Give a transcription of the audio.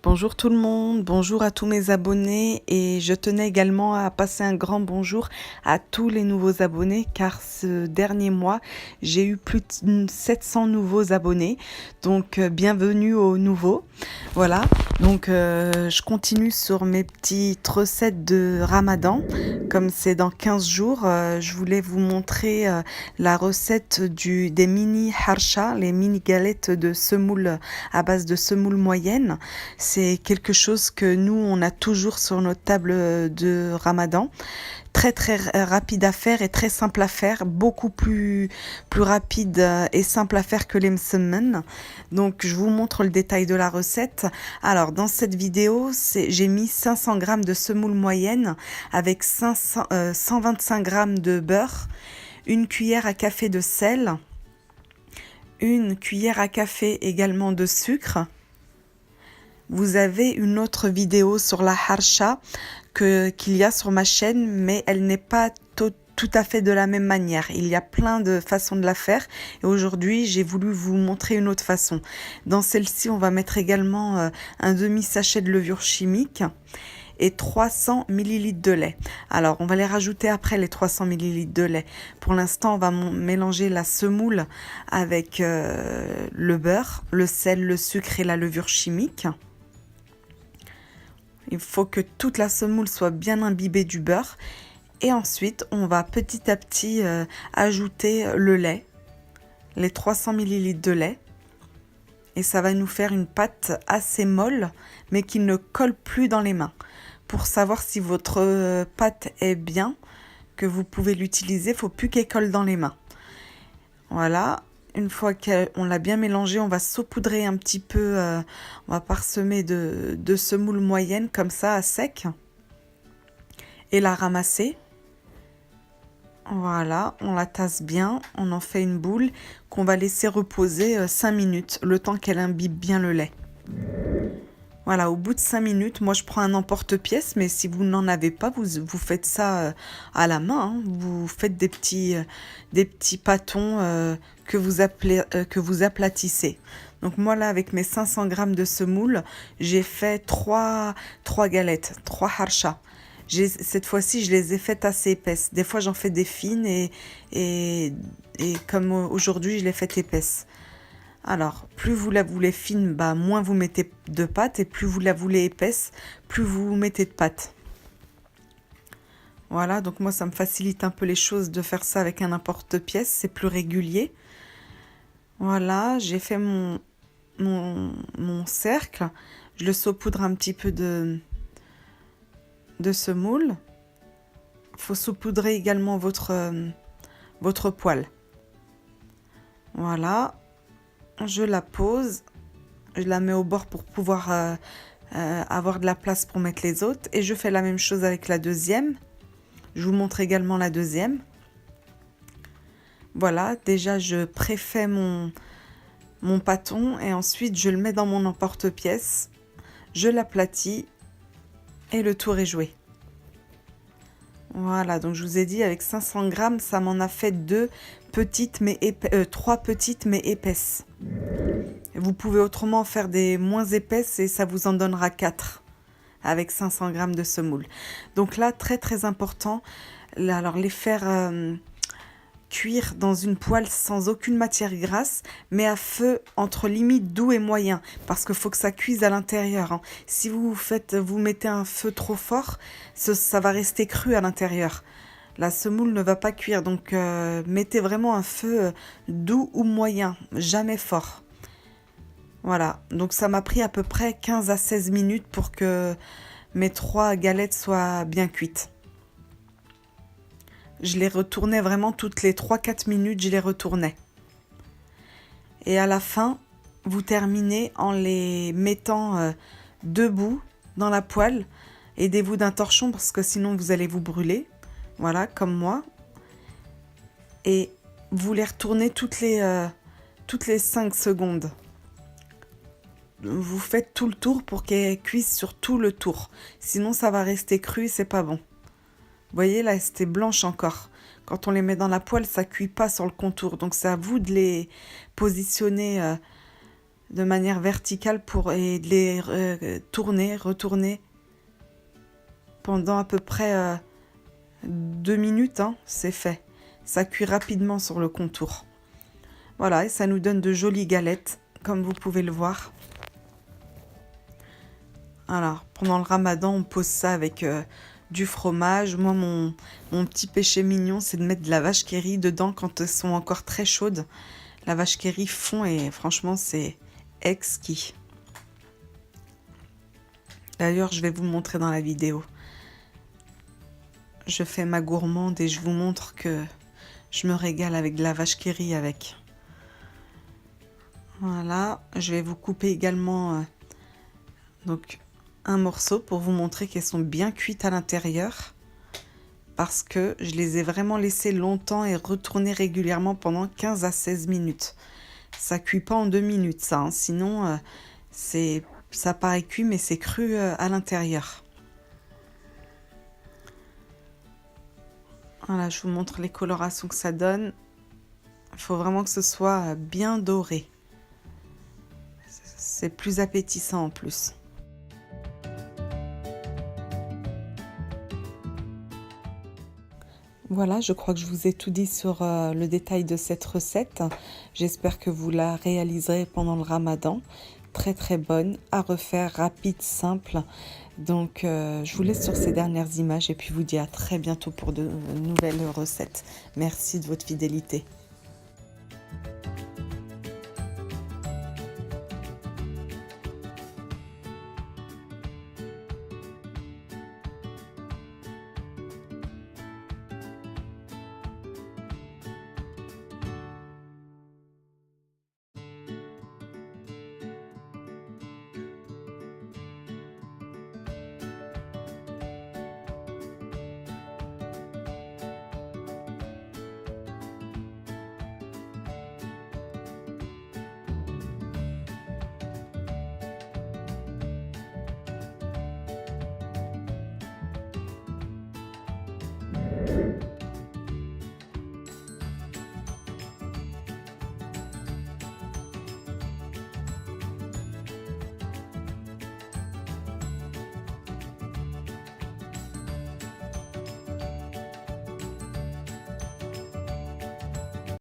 Bonjour tout le monde, bonjour à tous mes abonnés et je tenais également à passer un grand bonjour à tous les nouveaux abonnés car ce dernier mois j'ai eu plus de 700 nouveaux abonnés, donc bienvenue aux nouveaux. Voilà, donc je continue sur mes petites recettes de Ramadan, comme c'est dans 15 jours, je voulais vous montrer la recette des mini harsha, les mini galettes de semoule à base de semoule moyenne. C'est quelque chose que nous, on a toujours sur notre table de Ramadan. Très rapide à faire et très simple à faire, beaucoup plus rapide et simple à faire que les msemen. Donc je vous montre le détail de la recette. Alors dans cette vidéo, j'ai mis 500 g de semoule moyenne avec 125 g de beurre, une cuillère à café de sel, une cuillère à café également de sucre. Vous avez une autre vidéo sur la harsha qu'il y a sur ma chaîne, mais elle n'est pas tout à fait de la même manière. Il y a plein de façons de la faire et aujourd'hui j'ai voulu vous montrer une autre façon. Dans celle-ci, on va mettre également un demi-sachet de levure chimique et 300 ml de lait. Alors on va les rajouter après, les 300 ml de lait. Pour l'instant on va mélanger la semoule avec le beurre, le sel, le sucre et la levure chimique. Il faut que toute la semoule soit bien imbibée du beurre. Et ensuite, on va petit à petit ajouter le lait, les 300 ml de lait. Et ça va nous faire une pâte assez molle, mais qui ne colle plus dans les mains. Pour savoir si votre pâte est bien, que vous pouvez l'utiliser, il ne faut plus qu'elle colle dans les mains. Voilà. Une fois qu'on l'a bien mélangé, on va saupoudrer un petit peu, on va parsemer de semoule moyenne comme ça à sec et la ramasser. Voilà, on la tasse bien, on en fait une boule qu'on va laisser reposer 5 minutes, le temps qu'elle imbibe bien le lait. Voilà, au bout de 5 minutes, moi je prends un emporte-pièce, mais si vous n'en avez pas, vous faites ça à la main. Hein. Vous faites des petits pâtons que vous aplatissez. Donc moi là, avec mes 500 g de semoule, j'ai fait 3 galettes, 3 harsha. Cette fois-ci, je les ai faites assez épaisses. Des fois, j'en fais des fines et comme aujourd'hui, je les fais épaisses. Alors, plus vous la voulez fine, moins vous mettez de pâte, et plus vous la voulez épaisse, plus vous mettez de pâte. Voilà, donc moi ça me facilite un peu les choses de faire ça avec un emporte-pièce, c'est plus régulier. Voilà, j'ai fait mon cercle, je le saupoudre un petit peu de semoule. Il faut saupoudrer également votre poêle. Voilà. Je la pose, je la mets au bord pour pouvoir avoir de la place pour mettre les autres. Et je fais la même chose avec la deuxième. Je vous montre également la deuxième. Voilà, déjà je préfais mon pâton et ensuite je le mets dans mon emporte-pièce. Je l'aplatis et le tour est joué. Voilà, donc je vous ai dit avec 500 g, ça m'en a fait 3 petites mais épaisses. Vous pouvez autrement faire des moins épaisses et ça vous en donnera 4 avec 500 g de semoule. Donc là, très important, alors les faire cuire dans une poêle sans aucune matière grasse, mais à feu entre limite doux et moyen, parce qu'il faut que ça cuise à l'intérieur. Hein. Si vous mettez un feu trop fort, ça va rester cru à l'intérieur. La semoule ne va pas cuire, donc mettez vraiment un feu doux ou moyen, jamais fort. Voilà, donc ça m'a pris à peu près 15 à 16 minutes pour que mes 3 galettes soient bien cuites. Je les retournais vraiment toutes les 3-4 minutes, je les retournais. Et à la fin, vous terminez en les mettant debout dans la poêle. Aidez-vous d'un torchon parce que sinon vous allez vous brûler. Voilà, comme moi. Et vous les retournez toutes les 5 secondes. Vous faites tout le tour pour qu'elles cuisent sur tout le tour. Sinon, ça va rester cru, c'est pas bon. Vous voyez, là, c'était blanche encore. Quand on les met dans la poêle, ça cuit pas sur le contour. Donc, c'est à vous de les positionner de manière verticale et de les retourner pendant à peu près 2 minutes, hein, c'est fait. Ça cuit rapidement sur le contour. Voilà, et ça nous donne de jolies galettes, comme vous pouvez le voir. Alors, pendant le ramadan, on pose ça avec du fromage. Moi, mon petit péché mignon, c'est de mettre de la vache qui rit dedans quand elles sont encore très chaudes. La vache qui rit fond et franchement, c'est exquis. D'ailleurs, je vais vous montrer dans la vidéo. Je fais ma gourmande et je vous montre que je me régale avec de la vache qui rit avec. Voilà, je vais vous couper également donc un morceau pour vous montrer qu'elles sont bien cuites à l'intérieur, parce que je les ai vraiment laissées longtemps et retournées régulièrement pendant 15 à 16 minutes. Ça cuit pas en 2 minutes ça, hein. Sinon ça paraît cuit mais c'est cru à l'intérieur. Voilà, je vous montre les colorations que ça donne. Il faut vraiment que ce soit bien doré. C'est plus appétissant en plus. Voilà, je crois que je vous ai tout dit sur le détail de cette recette. J'espère que vous la réaliserez pendant le ramadan. Très très bonne, à refaire, rapide, simple. Donc je vous laisse sur ces dernières images et puis vous dis à très bientôt pour de nouvelles recettes. Merci de votre fidélité.